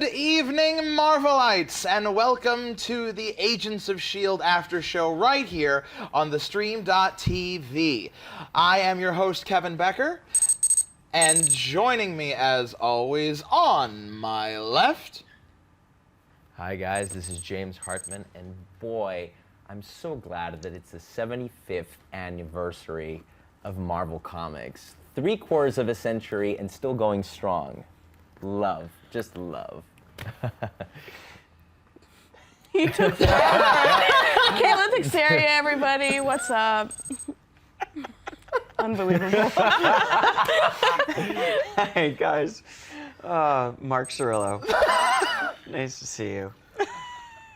Good evening, Marvelites, and welcome to the Agents of S.H.I.E.L.D. after show right here on theStream.tv. I am your host, Kevin Becker, and joining me, as always, on my left... Hi guys, this is James Hartman, and boy, I'm so glad that it's the 75th anniversary of Marvel Comics. 3/4 of a century and still going strong. Love, just love. Keyla Teixeira, everybody, what's up? Unbelievable. Hey guys, Mark Cirillo. Nice to see you.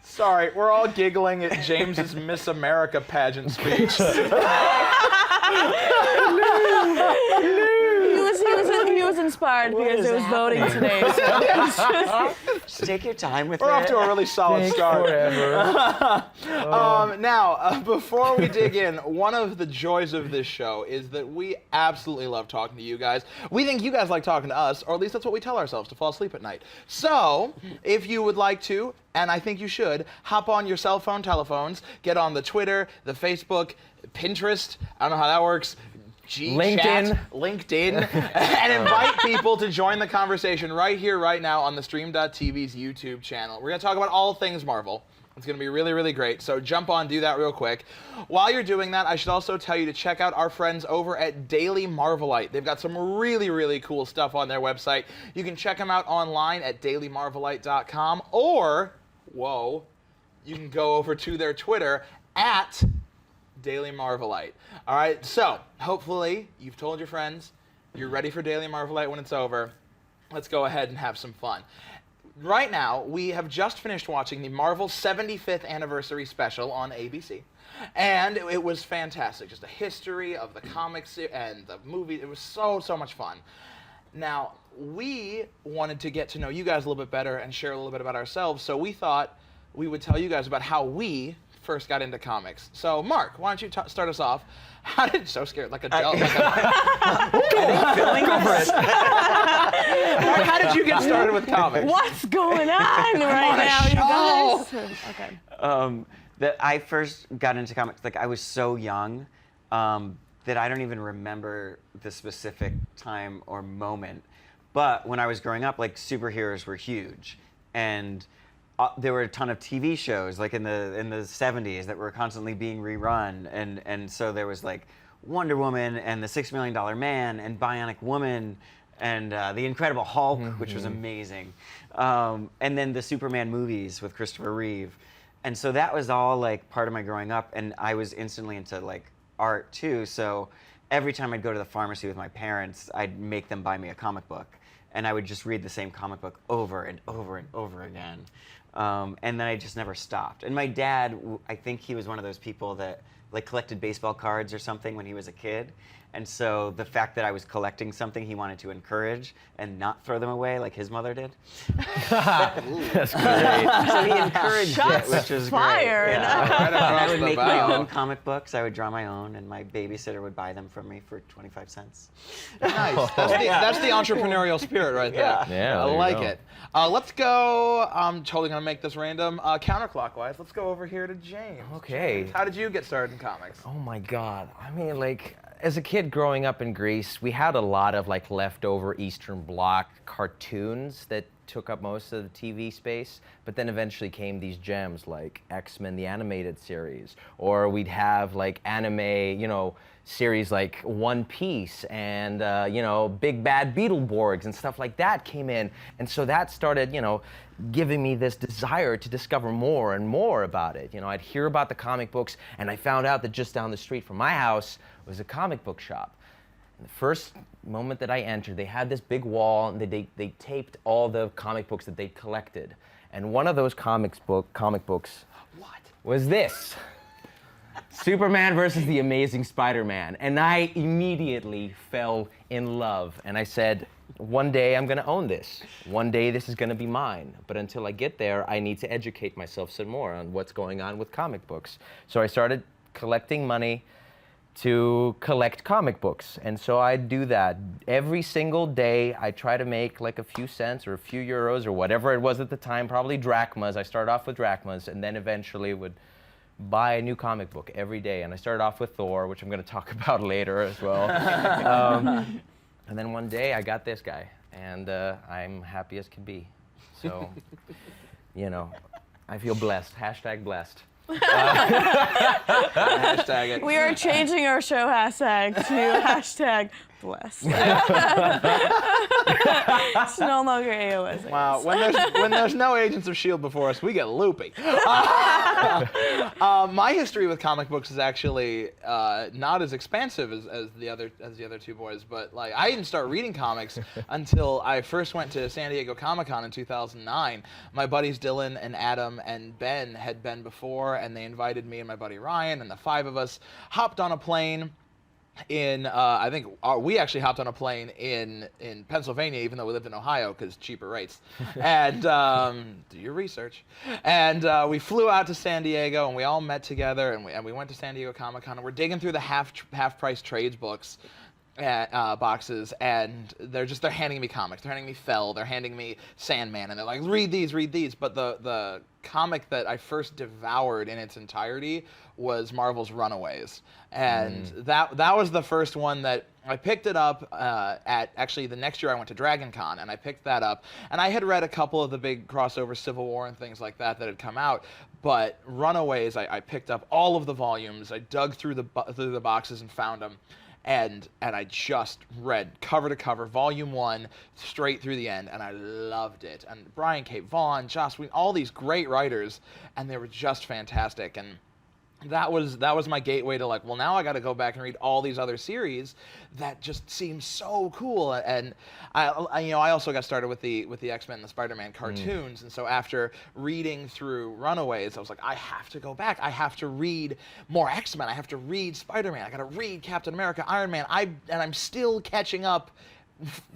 Sorry, we're all giggling at James's Miss America pageant speech. He was inspired because there was voting today. So. Just take your time with it. We're off to a really solid start. Forever. Now, before we dig in, one of the joys of this show is that we absolutely love talking to you guys. We think you guys like talking to us, or at least that's what we tell ourselves to fall asleep at night. So, if you would like to, and I think you should, hop on your cell phone telephones, get on the Twitter, the Facebook, Pinterest, I don't know how that works, LinkedIn, and invite people to join the conversation right here, right now on theStream.tv's YouTube channel. We're going to talk about all things Marvel. It's going to be really, really great. So jump on, do that real quick. While you're doing that, I should also tell you to check out our friends over at Daily Marvelite. They've got some really, really cool stuff on their website. You can check them out online at dailymarvelite.com, or, whoa, you can go over to their Twitter at Daily Marvelite. All right, so hopefully you've told your friends, you're ready for Daily Marvelite when it's over. Let's go ahead and have some fun. Right now, we have just finished watching the Marvel 75th anniversary special on ABC, and it was fantastic. Just a history of the comics and the movie. It was so much fun. Now, we wanted to get to know you guys a little bit better and share a little bit about ourselves, so we thought we would tell you guys about how we first got into comics. So, Mark, why don't you start us off? How did so scared like a doll? Mark, how did you get started with comics? What's going on right now, you guys? Okay. That I first got into comics, like I was so young that I don't even remember the specific time or moment. But when I was growing up, like superheroes were huge, and there were a ton of TV shows, like in the 70s, that were constantly being rerun, and so there was like Wonder Woman and the $6 Million Man and Bionic Woman and the Incredible Hulk, which was amazing, and then the Superman movies with Christopher Reeve, and so that was all like part of my growing up, and I was instantly into like art too. So every time I'd go to the pharmacy with my parents, I'd make them buy me a comic book, and I would just read the same comic book over and over and over again. And then I just never stopped. And my dad, I think he was one of those people that like collected baseball cards or something when he was a kid. And so the fact that I was collecting something he wanted to encourage and not throw them away like his mother did. That's great. So he encouraged it, which was fired. great. Yeah. And I would make my bow. own comic books. I would draw my own, and my babysitter would buy them from me for 25 cents. Nice. That's the entrepreneurial spirit right there. Yeah, I there you like go. it. Let's go. I'm totally gonna make this random. Counterclockwise. Let's go over here to James. Okay. James, how did you get started in comics? Oh my God. I mean, like, as a kid growing up in Greece, we had a lot of like leftover Eastern Bloc cartoons that took up most of the TV space, but then eventually came these gems like X-Men the animated series, or we'd have like anime, you know, series like One Piece and you know, Big Bad Beetleborgs and stuff like that came in, and so that started, you know, giving me this desire to discover more and more about it. You know, I'd hear about the comic books, and I found out that just down the street from my house was a comic book shop. And the first moment that I entered, they had this big wall, and they taped all the comic books that they'd collected. And one of those comic books was this. Superman versus the Amazing Spider-Man. And I immediately fell in love. And I said, one day I'm gonna own this. One day this is gonna be mine. But until I get there, I need to educate myself some more on what's going on with comic books. So I started collecting money, to collect comic books. And so I do that. Every single day, I try to make like a few cents or a few euros or whatever it was at the time, probably drachmas. I started off with drachmas and then eventually would buy a new comic book every day. And I started off with Thor, which I'm going to talk about later as well. And then one day I got this guy, and I'm happy as can be. So, you know, I feel blessed. Hashtag blessed. Hashtag it. We are changing our show hashtag to hashtag blessed. It's no longer AOSAS. Wow, when there's no Agents of S.H.I.E.L.D. before us, we get loopy. My history with comic books is actually not as expansive as the other two boys, but like I didn't start reading comics until I first went to San Diego Comic-Con in 2009. My buddies Dylan and Adam and Ben had been before, and they invited me and my buddy Ryan, and the 5 of us hopped on a plane. I think we actually hopped on a plane in Pennsylvania, even though we lived in Ohio, because cheaper rates. And do your research. And we flew out to San Diego, and we all met together, and we went to San Diego Comic-Con, and we're digging through the half-price trades books. Boxes, and they're handing me comics. They're handing me Fell. They're handing me Sandman, and they're like, read these. But the comic that I first devoured in its entirety was Marvel's Runaways, and that was the first one that I picked it up at. Actually, the next year I went to Dragon Con, and I picked that up, and I had read a couple of the big crossover Civil War and things like that had come out. But Runaways, I picked up all of the volumes. I dug through the boxes and found them. And I just read cover to cover, volume 1, straight through the end, and I loved it. And Brian K. Vaughan, Joss Whedon, all these great writers, and they were just fantastic. And that was my gateway to like, well, now I got to go back and read all these other series that just seem so cool. And I also got started with the X-Men and the Spider-Man cartoons. And so after reading through Runaways, I was like, I have to go back. I have to read more X-Men. I have to read Spider-Man. I got to read Captain America, Iron Man. And I'm still catching up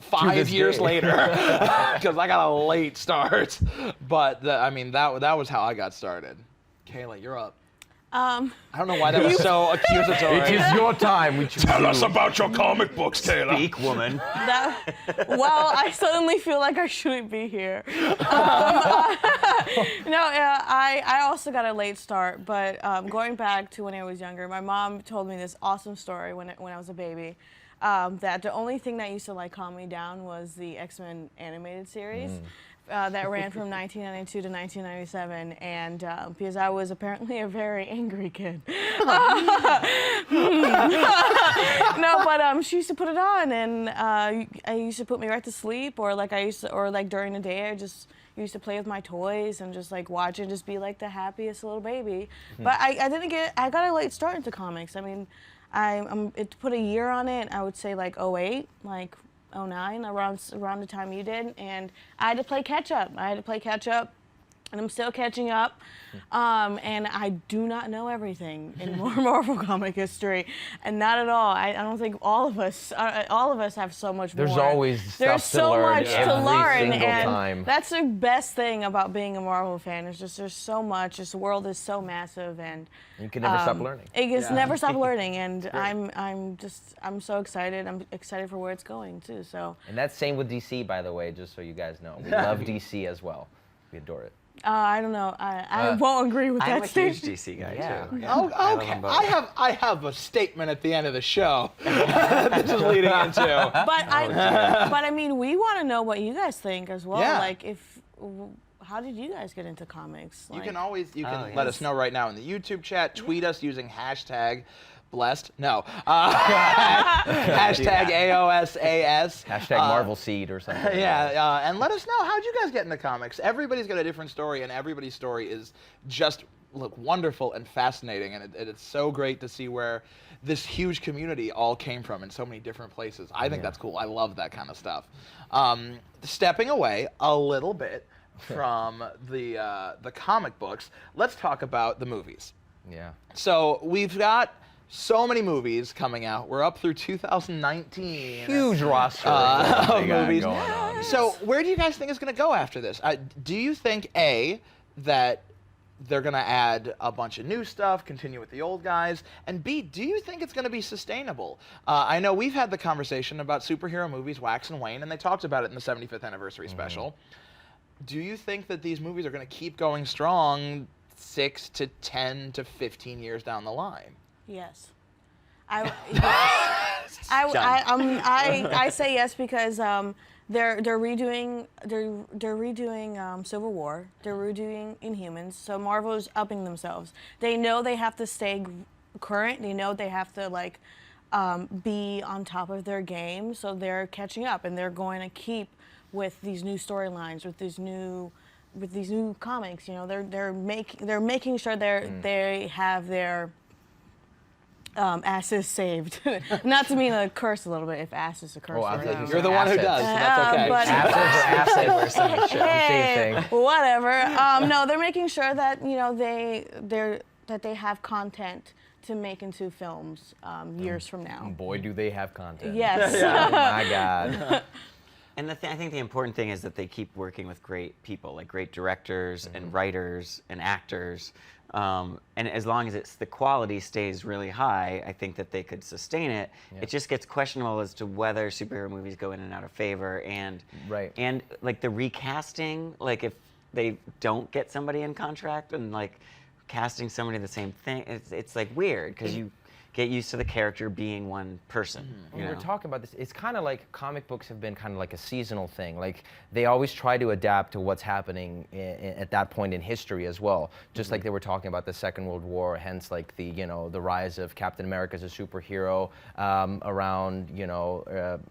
5 years later because I got a late start. But that was how I got started. Kayla, you're up. I don't know why that was so accusatory. It is your time. Tell us about your comic books, Kayla. Speak, woman. Well, I suddenly feel like I shouldn't be here. I also got a late start, but going back to when I was younger, my mom told me this awesome story when I was a baby. That the only thing that used to like calm me down was the X-Men animated series. That ran from 1992 to 1997, and because I was apparently a very angry kid. No, but she used to put it on, and I used to put me right to sleep, or during the day, I just used to play with my toys and just like watch and just be like the happiest little baby. But I got a late start into comics. I mean, to put a year on it, I would say like 08, like 09, around the time you did, and I had to play catch up. And I'm still catching up, and I do not know everything in Marvel comic history, and not at all. I don't think all of us have so much more. There's always stuff There's so to learn much to every learn, single and time. that's the best thing about being a Marvel fan. There's so much. This world is so massive, and You can never stop learning. It just never stop learning, and I'm so excited. I'm excited for where it's going too. So. And that's same with DC, by the way, just so you guys know. We love DC as well. We adore it. I don't know. I won't agree with I'm that a huge statement. DC guy too. Oh, okay. I have a statement at the end of the show. This is leading into. But I mean, we want to know what you guys think as well. Yeah. Like, how did you guys get into comics? You can let us know right now in the YouTube chat. Tweet us using hashtag blessed. No. Hashtag AOSAS. Hashtag Marvel Seed or something. Yeah, and let us know, how'd you guys get into comics? Everybody's got a different story, and everybody's story is just wonderful and fascinating, and it's so great to see where this huge community all came from in so many different places. I think that's cool. I love that kind of stuff. Stepping away a little bit from the comic books, let's talk about the movies. Yeah. So we've got so many movies coming out. We're up through 2019. Huge roster of movies. Going on. So where do you guys think it's going to go after this? Do you think, A, that they're going to add a bunch of new stuff, continue with the old guys? And B, do you think it's going to be sustainable? I know we've had the conversation about superhero movies wax and wane, and they talked about it in the 75th anniversary special. Do you think that these movies are going to keep going strong 6 to 10 to 15 years down the line? Yes. I say yes because they're redoing Civil War. They're redoing Inhumans. So Marvel is upping themselves. They know they have to stay current. They know they have to be on top of their game. So they're catching up, and they're going to keep with these new storylines, with these new comics. You know, they're making sure they have their asses saved. Not to mean a curse a little bit, if ass is a curse. You're the one who does, so that's okay. Assets or assets, same thing. Whatever. No, they're making sure that that they have content to make into films years from now. Boy, do they have content. Yes. Oh my God. And I think the important thing is that they keep working with great people, like great directors and writers and actors. And as long as the quality stays really high, I think that they could sustain it. Yeah. It just gets questionable as to whether superhero movies go in and out of favor, and like the recasting, like if they don't get somebody in contract and like casting somebody the same thing, it's like weird because you get used to the character being one person. When we're talking about this, it's kind of like comic books have been kind of like a seasonal thing. Like they always try to adapt to what's happening at that point in history as well. Just like they were talking about the Second World War, hence like the the rise of Captain America as a superhero around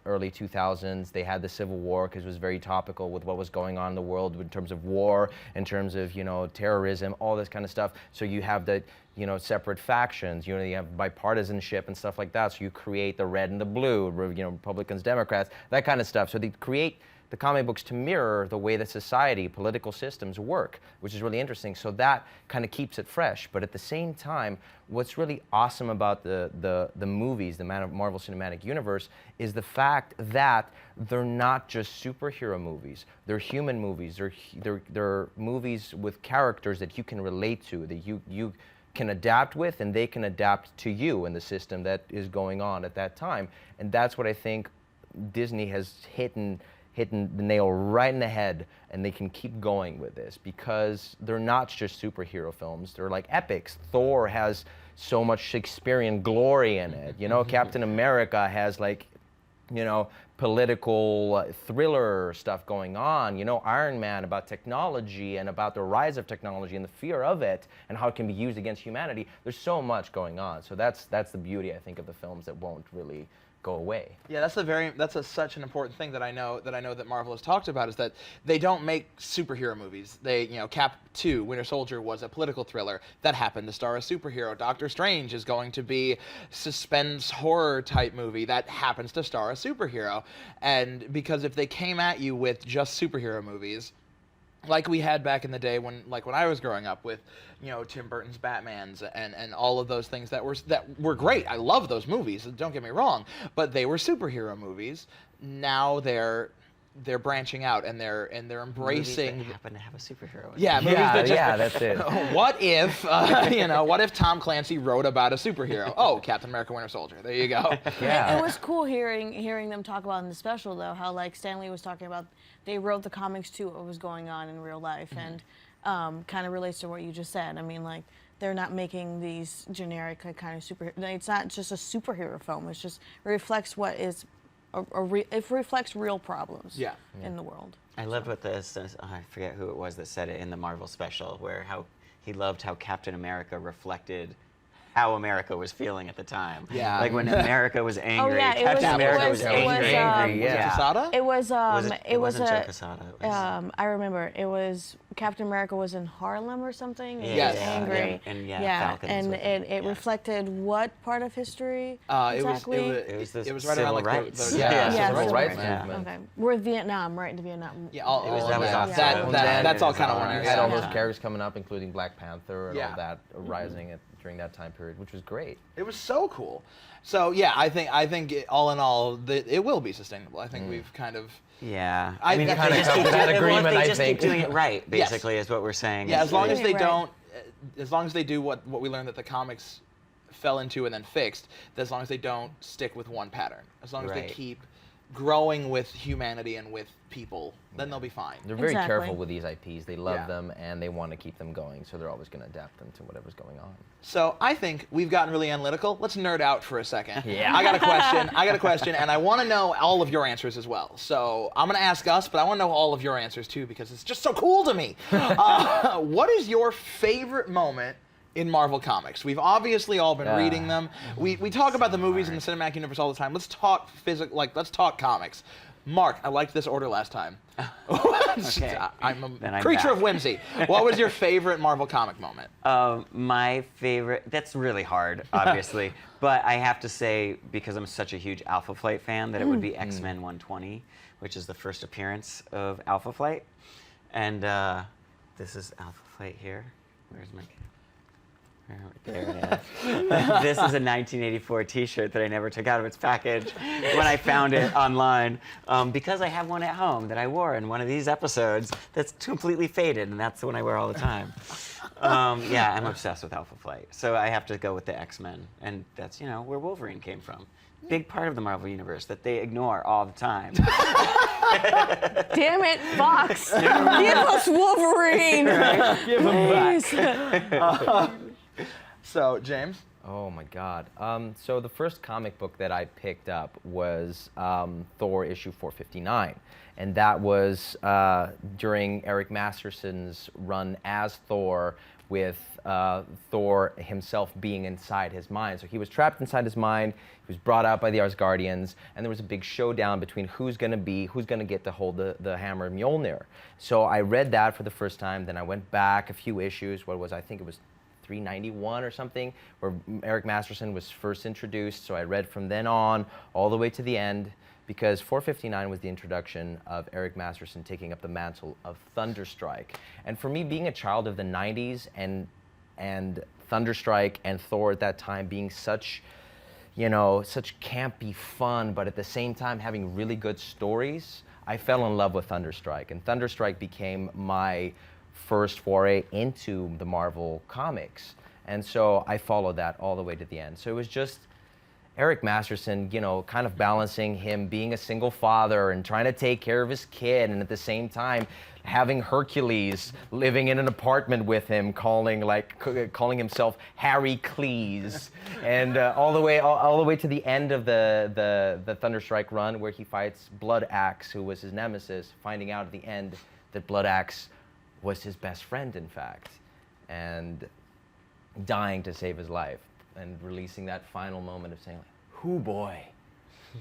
early 2000s. They had the Civil War because it was very topical with what was going on in the world in terms of war, in terms of terrorism, all this kind of stuff. So you have the separate factions, you have bipartisanship and stuff like that. So you create the red and the blue, Republicans, Democrats, that kind of stuff. So they create the comic books to mirror the way that society, political systems work, which is really interesting. So that kind of keeps it fresh. But at the same time, what's really awesome about the movies, the Marvel Cinematic Universe, is the fact that they're not just superhero movies. They're human movies. They're movies with characters that you can relate to, that you can adapt with, and they can adapt to you in the system that is going on at that time. And that's what I think Disney has hit the nail right in the head, and they can keep going with this because they're not just superhero films. They're like epics. Thor has so much Shakespearean glory in it. Captain America has political thriller stuff going on. Iron Man about technology and about the rise of technology and the fear of it and how it can be used against humanity. There's so much going on. So that's the beauty, I think, of the films that won't really go away. Yeah, that's such an important thing that I know that Marvel has talked about, is that they don't make superhero movies. They, Cap 2, Winter Soldier, was a political thriller that happened to star a superhero. Doctor Strange is going to be suspense horror type movie that happens to star a superhero. And because if they came at you with just superhero movies, like we had back in the day when I was growing up with, Tim Burton's Batmans and all of those things that were great. I love those movies, don't get me wrong, but they were superhero movies. Now they're branching out and they're embracing. Movies that happen to have a superhero. Yeah, movies that just, that's it. What if Tom Clancy wrote about a superhero? Oh, Captain America: Winter Soldier. There you go. Yeah. It was cool hearing them talk about in the special though how Stanley was talking about they wrote the comics to what was going on in real life and kind of relates to what you just said. I mean, they're not making these generic kind of super. It's not just a superhero film. It's just it reflects what is. It reflects real problems in the world. I loved what I forget who it was that said it in the Marvel special, where he loved how Captain America reflected how America was feeling at the time. Yeah. Like when America was angry, Captain America was angry. Quesada? It was It wasn't Joe Quesada. It was, I remember it was Captain America was in Harlem or something. And Yes. he was angry. And yeah, Falcons and it reflected what part of history exactly? It was right civil around rights. the civil rights Yeah. movement. Okay, we're Vietnam, right? The Vietnam. Yeah, all that was that. awesome. That's all kind of Yeah. one. You had all those characters coming up, including Black Panther and Yeah. all that rising during that time period, which was great. It was so cool. So yeah, I think all in all, it will be sustainable. I think we've kind of. Yeah. I mean, if kind they of just come keep to that doing, agreement, if I they just think. keep doing it right, basically, is what we're saying. Yeah, as long as they Right. don't. as long as they do what we learned that the comics fell into and then fixed, that as long as they don't stick with one pattern, as long as they Right. keep growing with humanity and with people, then they'll be fine. They're very Exactly. careful with these IPs. They love Yeah. them and they want to keep them going, so they're always going to adapt them to whatever's going on. So I think we've gotten really analytical. Let's nerd out for a second. Yeah. I got a question, and I want to know all of your answers as well. So I'm going to ask us, but I want to know all of your answers too, because it's just so cool to me. What is your favorite moment in Marvel Comics? We've obviously all been reading them. We talk about the movies in the cinematic universe all the time. Let's talk let's talk comics. Mark, I liked this order last time. Okay. I'm Then a I'm creature back. of whimsy. What was your favorite Marvel comic moment? My favorite, that's really hard, obviously, but I have to say, because I'm such a huge Alpha Flight fan, that it would be X-Men 120, which is the first appearance of Alpha Flight. And this is Alpha Flight here. Where's my... There it is. This is a 1984 T-shirt that I never took out of its package when I found it online, because I have one at home that I wore in one of these episodes that's completely faded, and that's the one I wear all the time. Yeah, I'm obsessed with Alpha Flight, so I have to go with the X-Men, and that's, you know, where Wolverine came from. Big part of the Marvel Universe that they ignore all the time. Damn it, Fox! Give us Wolverine! Give them Please. So, James? Oh my God. So the first comic book that I picked up was Thor issue 459. And that was during Eric Masterson's run as Thor, with Thor himself being inside his mind. So he was trapped inside his mind, he was brought out by the Asgardians, and there was a big showdown between who's gonna get to hold the hammer of Mjolnir. So I read that for the first time, then I went back a few issues, I think it was 391 or something, where Eric Masterson was first introduced. So I read from then on all the way to the end, because 459 was the introduction of Eric Masterson taking up the mantle of Thunderstrike. And for me, being a child of the 90s and Thunderstrike and Thor at that time being such, you know, such campy fun, but at the same time having really good stories, I fell in love with Thunderstrike. And Thunderstrike became my first foray into the Marvel comics. And so I followed that all the way to the end. So it was just Eric Masterson, you know, kind of balancing him being a single father and trying to take care of his kid, and at the same time having Hercules living in an apartment with him, calling himself Harry Cleese, and all the way to the end of the Thunderstrike run, where he fights Blood Axe, who was his nemesis, finding out at the end that Blood Axe was his best friend, in fact, and dying to save his life, and releasing that final moment of saying, like, "Hoo boy,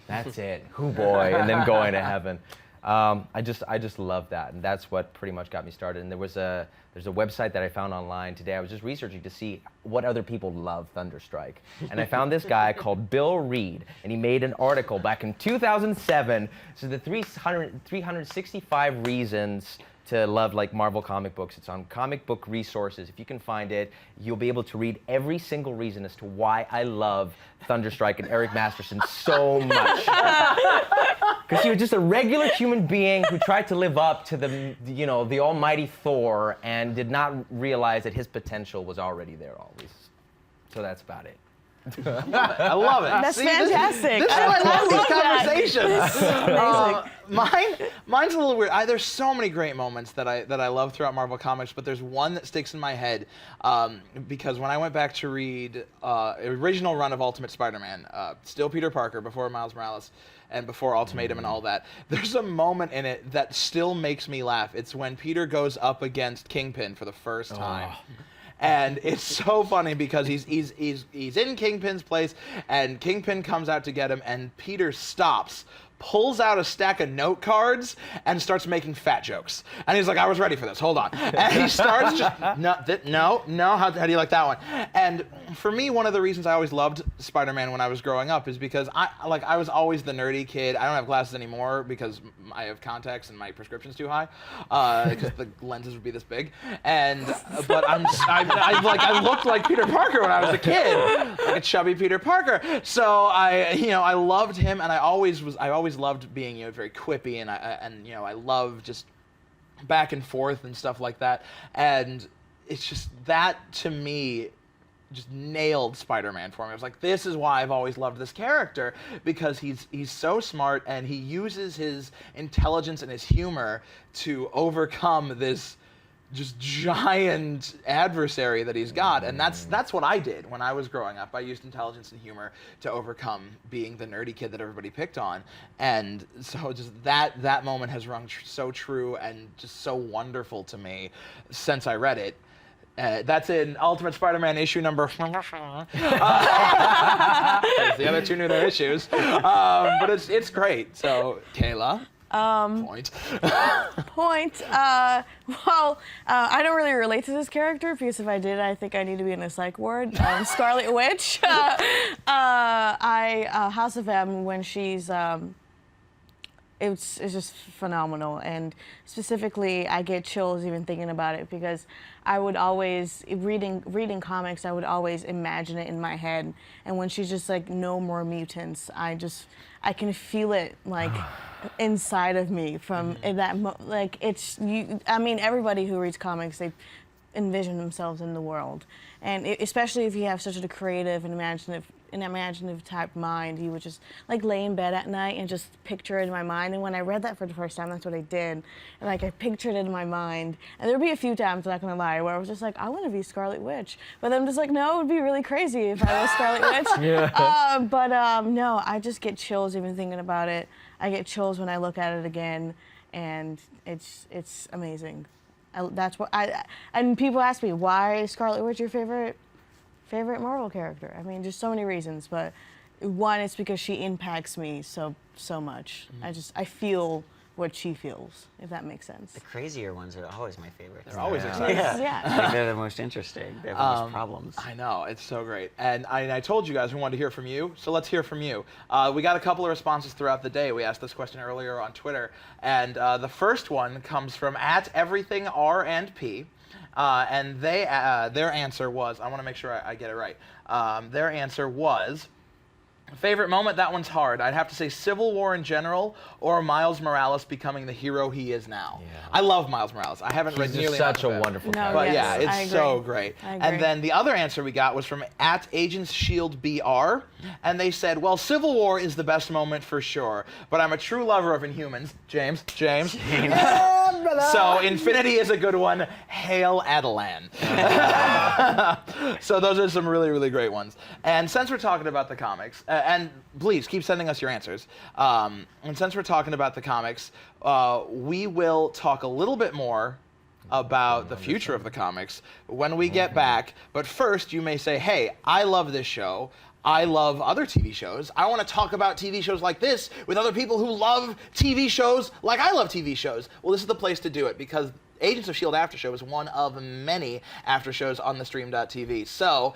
that's it, hoo boy," and then going to heaven. I just love that, and that's what pretty much got me started. And there's a website that I found online today. I was just researching to see what other people love Thunderstrike, and I found this guy called Bill Reed, and he made an article back in 2007. So the 365 reasons to love like Marvel comic books. It's on Comic Book Resources. If you can find it, you'll be able to read every single reason as to why I love Thunderstrike and Eric Masterson so much. Because he was just a regular human being who tried to live up to the almighty Thor, and did not realize that his potential was already there always. So that's about it. I love it. That's fantastic. This is why I love these love that. conversations. Amazing. Mine's a little weird. There's so many great moments that I love throughout Marvel Comics, but there's one that sticks in my head because when I went back to read original run of Ultimate Spider-Man, still Peter Parker before Miles Morales and before Ultimatum and all that, there's a moment in it that still makes me laugh. It's when Peter goes up against Kingpin for the first time. And it's so funny because he's in Kingpin's place, and Kingpin comes out to get him, and Peter stops, pulls out a stack of note cards, and starts making fat jokes. And he's like, "I was ready for this. Hold on." And he starts just no. How do you like that one? And for me, one of the reasons I always loved Spider-Man when I was growing up is because I was always the nerdy kid. I don't have glasses anymore because I have contacts and my prescription's too high because the lenses would be this big. But I looked like Peter Parker when I was a kid, like a chubby Peter Parker. So I loved him, and I always loved being very quippy, and I love just back and forth and stuff like that. And it's just that to me just nailed Spider-Man for me. I was like, this is why I've always loved this character, because he's so smart and he uses his intelligence and his humor to overcome this just giant adversary that he's got. And that's what I did when I was growing up. I used intelligence and humor to overcome being the nerdy kid that everybody picked on. And so just that moment has rung so true and just so wonderful to me since I read it. That's in Ultimate Spider-Man issue number. The other two knew their issues, but it's great. So Kayla, point. Point. Well, I don't really relate to this character because if I did, I think I need to be in a psych ward. Scarlet Witch. House of M when she's. It's just phenomenal, and specifically I get chills even thinking about it because I would always reading comics, I would always imagine it in my head, and when she's just like no more mutants, I can feel it like inside of me from that like it's you. I mean, everybody who reads comics, they envision themselves in the world, and especially if you have such a creative and imaginative type mind, you would just like lay in bed at night and just picture it in my mind. And when I read that for the first time, that's what I did. And like I pictured it in my mind. And there'd be a few times, I'm not gonna lie, where I was just like, I want to be Scarlet Witch. But then I'm just like, no, it would be really crazy if I was Scarlet Witch. No, I just get chills even thinking about it. I get chills when I look at it again, and it's amazing. That's what and people ask me, why is Scarlet Witch your favorite Marvel character? I mean, just so many reasons, but one, it's because she impacts me so much. I feel what she feels, if that makes sense. The crazier ones are always my favorites. They're always exciting. Yeah. Like, they're the most interesting. They have the most problems. I know, it's so great. And I told you guys we wanted to hear from you, so let's hear from you. We got a couple of responses throughout the day. We asked this question earlier on Twitter, and the first one comes from @everythingrandp. And their answer was, I want to make sure I get it right. Their answer was, favorite moment, that one's hard. I'd have to say Civil War in general or Miles Morales becoming the hero he is now. Yeah. I love Miles Morales. I haven't read nearly enough such a wonderful character. But yes, yeah, it's so great. And then the other answer we got was from Agents S.H.I.E.L.D. BR, and they said, well, Civil War is the best moment for sure, but I'm a true lover of Inhumans. James. So Infinity is a good one. Hail Adelan. So those are some really, really great ones. And since we're talking about the comics, and please keep sending us your answers. And since we're talking about the comics, we will talk a little bit more about the future of the comics when we get back. But first, you may say, hey, I love this show. I love other TV shows. I want to talk about TV shows like this with other people who love TV shows like I love TV shows. Well, this is the place to do it because Agents of S.H.I.E.L.D. After Show is one of many after shows on theStream.tv. So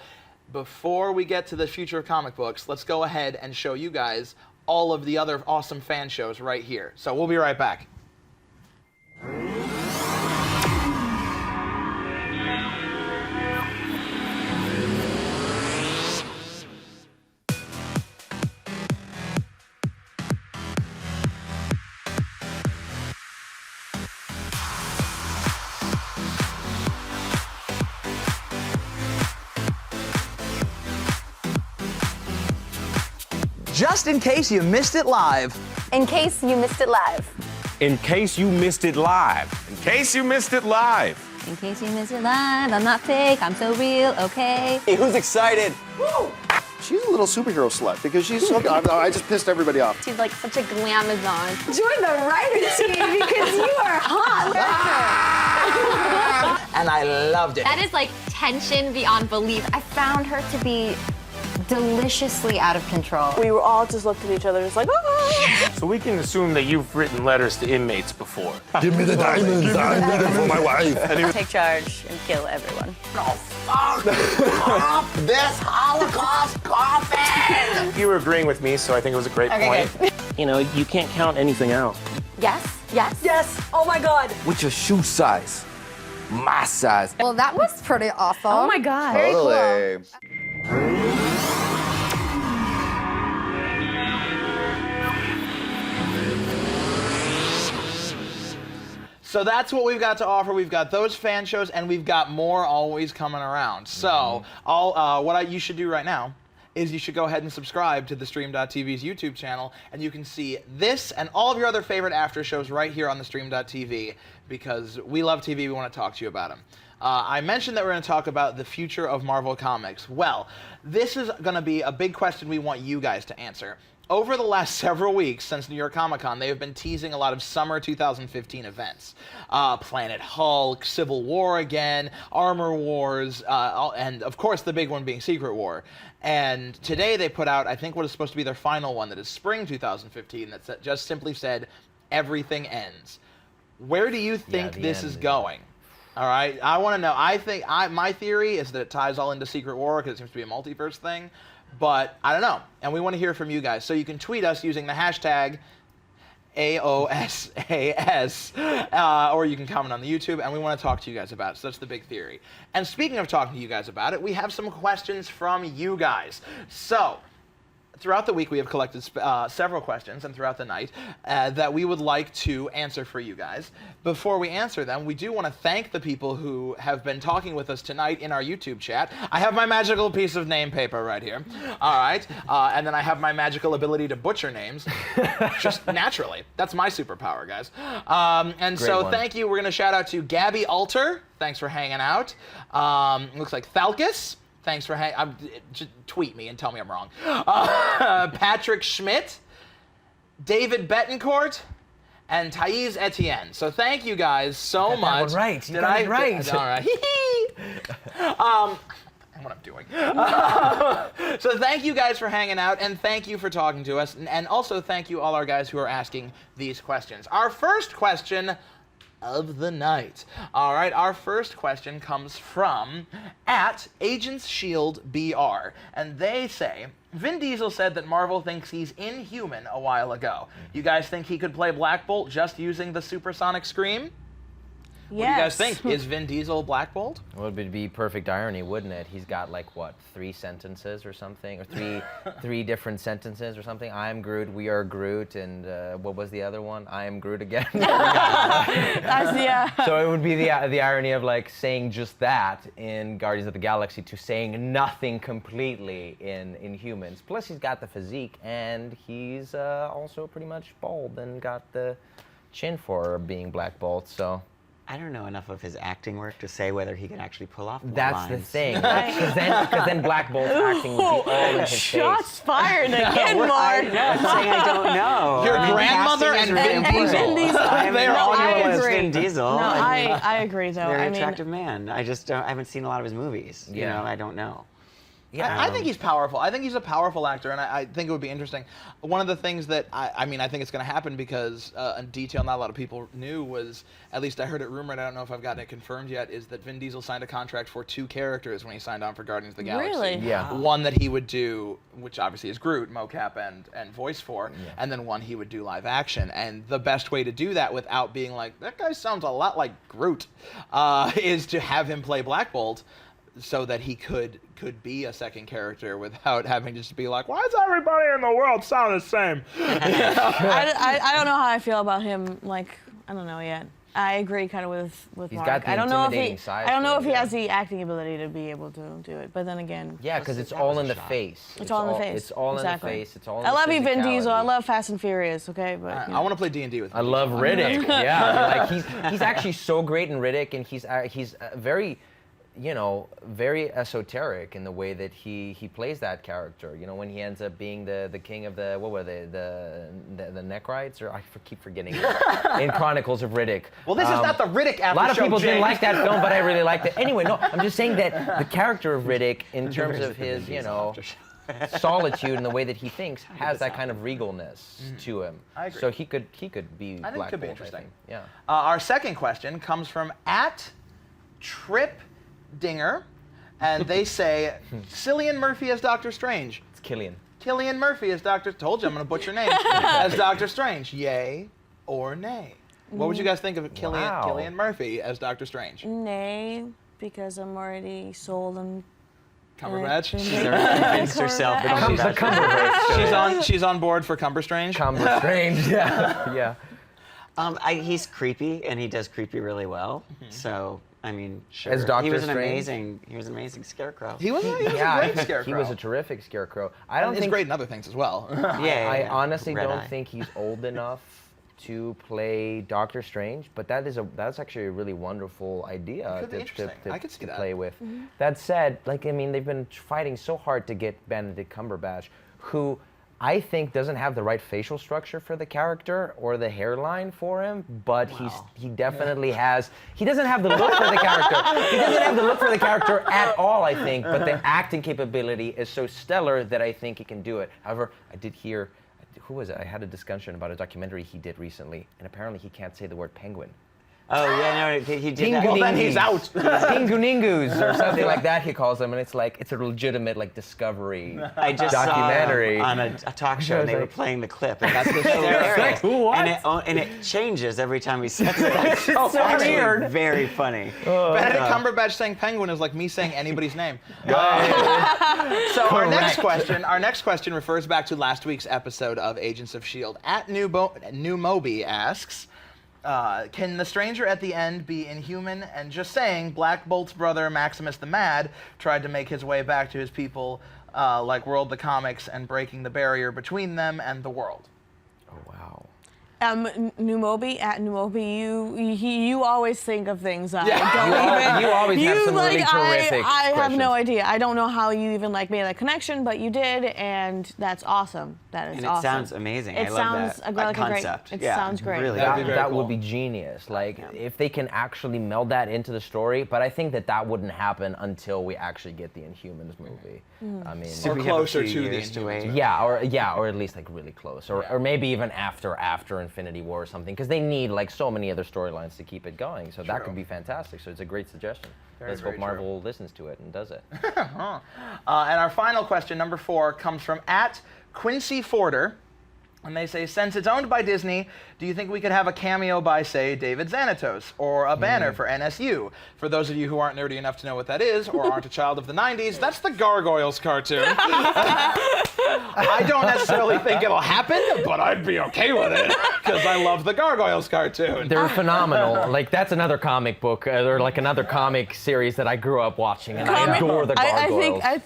before we get to the future of comic books, let's go ahead and show you guys all of the other awesome fan shows right here. So we'll be right back. Just in case you missed it live. In case you missed it live. In case you missed it live. In case you missed it live. In case you missed it live, I'm not fake, I'm so real, okay? Hey, who's excited? Woo! She's a little superhero slut because she's so. I just pissed everybody off. She's like such a glamazon. Join the writer team because you are hot. And I loved it. That is like tension beyond belief. I found her to be deliciously out of control. We were all just looked at each other just like, ah! So we can assume that you've written letters to inmates before. Give me the diamonds. I need them for my wife. Take charge and kill everyone. This Holocaust coffin! You were agreeing with me, so I think it was a great point. good. You know, you can't count anything out. Yes, yes. Yes. Oh my God. What's your shoe size? My size. Well, that was pretty awesome. Oh my God. Very cool. So that's what we've got to offer. We've got those fan shows, and we've got more always coming around. So you should do right now is you should go ahead and subscribe to theStream.tv's YouTube channel, and you can see this and all of your other favorite after shows right here on theStream.tv, because we love TV. We want to talk to you about them. I mentioned that we're going to talk about the future of Marvel Comics. Well, this is going to be a big question we want you guys to answer. Over the last several weeks since New York Comic Con, they have been teasing a lot of summer 2015 events. Planet Hulk, Civil War again, Armor Wars, and of course the big one being Secret War. And today they put out, I think, what is supposed to be their final one, that is spring 2015, that just simply said, everything ends. Where do you think this is going? All right, I want to know. My theory is that it ties all into Secret War because it seems to be a multiverse thing. But I don't know, and we want to hear from you guys. So you can tweet us using the hashtag AOSAS, or you can comment on the YouTube, and we want to talk to you guys about it. So that's the big theory. And speaking of talking to you guys about it, we have some questions from you guys. So throughout the week, we have collected several questions, and throughout the night, that we would like to answer for you guys. Before we answer them, we do want to thank the people who have been talking with us tonight in our YouTube chat. I have my magical piece of name paper right here. All right. And then I have my magical ability to butcher names, just naturally. That's my superpower, guys. Thank you. We're going to shout out to Gabby Alter. Thanks for hanging out. Looks like Thalkus. Thanks for just tweet me and tell me I'm wrong. Patrick Schmidt, David Betancourt, and Thais Etienne. So thank you guys so much. That one right. You got it right. All right. What I'm doing. So thank you guys for hanging out, and thank you for talking to us, and also thank you all our guys who are asking these questions. Our first question of the night. All right, our first question comes from @Agents S.H.I.E.L.D. BR, and they say, Vin Diesel said that Marvel thinks he's inhuman a while ago. You guys think he could play Black Bolt just using the supersonic scream? Yes. What do you guys think? Is Vin Diesel Black Bolt? Well, it would be perfect irony, wouldn't it? He's got like what, 3 sentences or something, or three different sentences or something. I am Groot, we are Groot, and what was the other one? I am Groot again. So it would be the irony of like saying just that in Guardians of the Galaxy to saying nothing completely in Inhumans. Plus he's got the physique, and he's also pretty much bald and got the chin for being Black Bolt. So. I don't know enough of his acting work to say whether he can actually pull off That's lines. the thing. Because then Black Bolt's acting would be all in his Shots face. fired again, Mark. I'm saying I don't know. Your I mean, grandmother casting and is Vin really Diesel. important. They are No, on I your list. agree. Vin Diesel. No, I agree though. Very I mean, attractive man. I just I haven't seen a lot of his movies. You Yeah. know, I don't know. Yeah. I think he's powerful. I think he's a powerful actor, and I think it would be interesting. One of the things that I think it's going to happen because a detail not a lot of people knew was, at least I heard it rumored, I don't know if I've gotten it confirmed yet, is that Vin Diesel signed a contract for 2 characters when he signed on for Guardians of the Galaxy. Really? Yeah. One that he would do, which obviously is Groot, mocap and voice for, and then one he would do live action. And the best way to do that without being like, that guy sounds a lot like Groot, is to have him play Black Bolt, so that he could be a second character without having to just be like, why does everybody in the world sound the same? I don't know how I feel about him. Like, I don't know yet. I agree kind of with He's Mark. got the I don't know if intimidating side I don't know to if it, he yeah. has the acting ability to be able to do it. But then again, Yeah, because it's that all was in a the shot. face. it's all in the face. It's all exactly. in the face. It's all in I the love you, Vin Diesel. I physicality. love Fast and Furious. Okay, but you I know. want to play D&D with him. I love Riddick. Yeah, like he's actually so great in Riddick, and he's very, very esoteric in the way that he plays that character. You know, when he ends up being the king of the what were they the Nekrites, or I keep forgetting in Chronicles of Riddick. Well, this is not the Riddick after A lot of show, people didn't Jake. like that film, but I really liked it. Anyway, no, I'm just saying that the character of Riddick, in terms of his, solitude and the way that he thinks, has that kind of regalness to him. I agree. So he could be I think Black it could be Bolt, I interesting. think. Yeah. Our second question comes from @TripDinger, and they say, Cillian Murphy as Doctor Strange. It's Killian. Cillian Murphy as Doctor... Told you, I'm going to butcher names. As Doctor Strange. Yay or nay? What would you guys think of Cillian Murphy as Doctor Strange? Nay, because I'm already sold on. Cumberbatch? She's already convinced herself. Cumberbatch. She's on board for Cumber Strange? Cumber Strange. Yeah. Yeah. He's creepy, and he does creepy really well. So, I mean, sure. As Doctor he was an Strange? amazing Scarecrow. He was a great Scarecrow. He was a terrific Scarecrow. I don't He's think great in other things as well. I honestly Red don't Eye. think he's old enough to play Doctor Strange, but that's actually a really wonderful idea Could be interesting. I could see to that. play with. That said, like I mean, they've been fighting so hard to get Benedict Cumberbatch, who I think doesn't have the right facial structure for the character or the hairline for him, but he definitely has. He doesn't have the look for the character. He doesn't have the look for the character at all, I think. But the acting capability is so stellar that I think he can do it. However, I did hear. Who was it? I had a discussion about a documentary he did recently, and apparently he can't say the word penguin. Oh yeah, no, he did that. Well, then he's out. Pinguningus or something like that he calls them, and it's like it's a legitimate like discovery I just documentary. saw on a talk show, and they were playing the clip, and that's Like, what? And it changes every time he says it. It's so actually weird. very funny. Benedict Cumberbatch saying penguin is like me saying anybody's name. So our next question refers back to last week's episode of Agents of S.H.I.E.L.D. At New Moby asks, can the stranger at the end be inhuman? And just saying, Black Bolt's brother Maximus the Mad tried to make his way back to his people, like World the Comics, and breaking the barrier between them and the world. Oh wow. Numobi, at Numobi, you always think of things I Yeah. don't even. You always have some really terrific I have questions. no idea. I don't know how you even like made that connection, but you did, and that's awesome. That is And it awesome. sounds amazing. It I love sounds that like a great. concept. It Yeah, sounds great. really. That'd be very That cool. would be genius. Like if they can actually meld that into the story, but I think that wouldn't happen until we actually get the Inhumans movie. I mean, Or We have a closer few to the years to Inhumans. wait. or at least like really close, or maybe even after Infinity War or something, because they need like so many other storylines to keep it going. So that True. could be fantastic. So it's a great suggestion. Let's very hope Marvel listens to it and does it. And our final question, number 4, comes from at Quincy Forder. And they say, since it's owned by Disney, do you think we could have a cameo by, say, David Xanatos, or a banner for NSU? For those of you who aren't nerdy enough to know what that is, or aren't a child of the 90s, that's the Gargoyles cartoon. I don't necessarily think it'll happen, but I'd be okay with it, because I love the Gargoyles cartoon. They're phenomenal. Like that's another comic book, or like another comic series that I grew up watching, and I adore the Gargoyles. I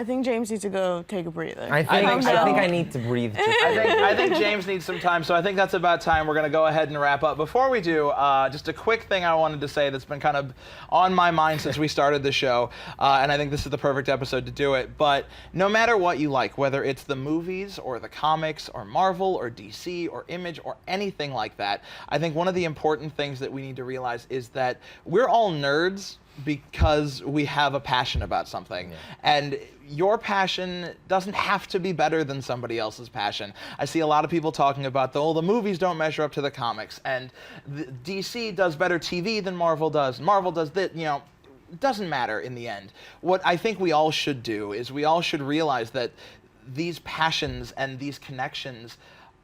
think James needs to go take a breather. I think I need to breathe. Just I think James needs some time, so I think that's about time. We're going to go ahead and wrap up. Before we do, just a quick thing I wanted to say that's been kind of on my mind since we started the show, and I think this is the perfect episode to do it. But no matter what you like, whether it's the movies or the comics or Marvel or DC or Image or anything like that, I think one of the important things that we need to realize is that we're all nerds because we have a passion about something. And your passion doesn't have to be better than somebody else's passion. I see a lot of people talking about, the movies don't measure up to the comics, and DC does better TV than Marvel does. Marvel does this, it doesn't matter in the end. What I think we all should do is we all should realize that these passions and these connections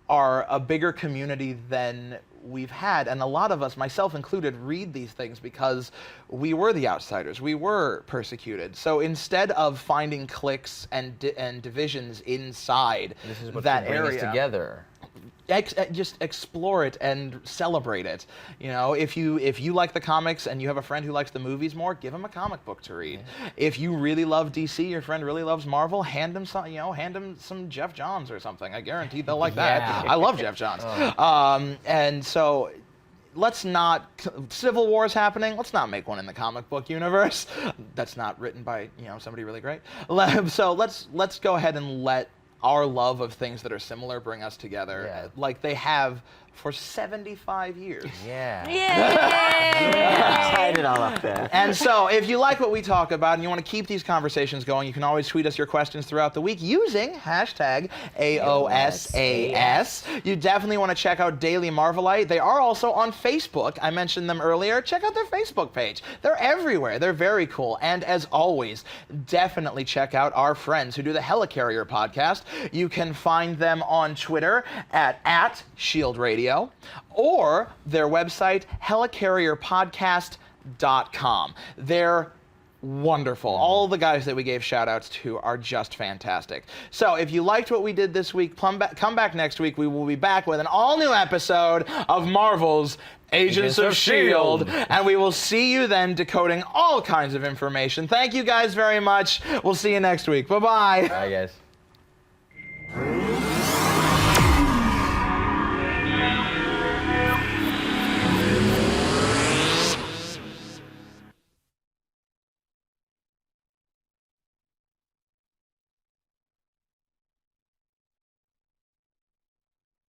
are a bigger community than we've had, and a lot of us, myself included, read these things because we were the outsiders, we were persecuted. So instead of finding cliques and divisions inside This is what that should bring area, us together. just explore it and celebrate it. If you like the comics and you have a friend who likes the movies more, give him a comic book to read. If you really love DC, your friend really loves Marvel, hand him some Jeff Johns or something. I guarantee they'll like that. I love Jeff Johns. And so let's not, Civil War is happening, let's not make one in the comic book universe. That's not written by somebody really great. So let's go ahead and let our love of things that are similar bring us together, like they have for 75 years. Tied it all up there. And so if you like what we talk about and you want to keep these conversations going, you can always tweet us your questions throughout the week using hashtag AOSAS. You definitely want to check out Daily Marvelite. They are also on Facebook. I mentioned them earlier. Check out their Facebook page. They're everywhere. They're very cool. And as always, definitely check out our friends who do the Helicarrier podcast. You can find them on Twitter at Shield Radio, or their website, helicarrierpodcast.com. Their wonderful. All the guys that we gave shout outs to are just fantastic. So if you liked what we did this week, come back next week. We will be back with an all new episode of Marvel's Agents of S.H.I.E.L.D. And we will see you then decoding all kinds of information. Thank you guys very much. We'll see you next week. Bye-bye. Bye, guys.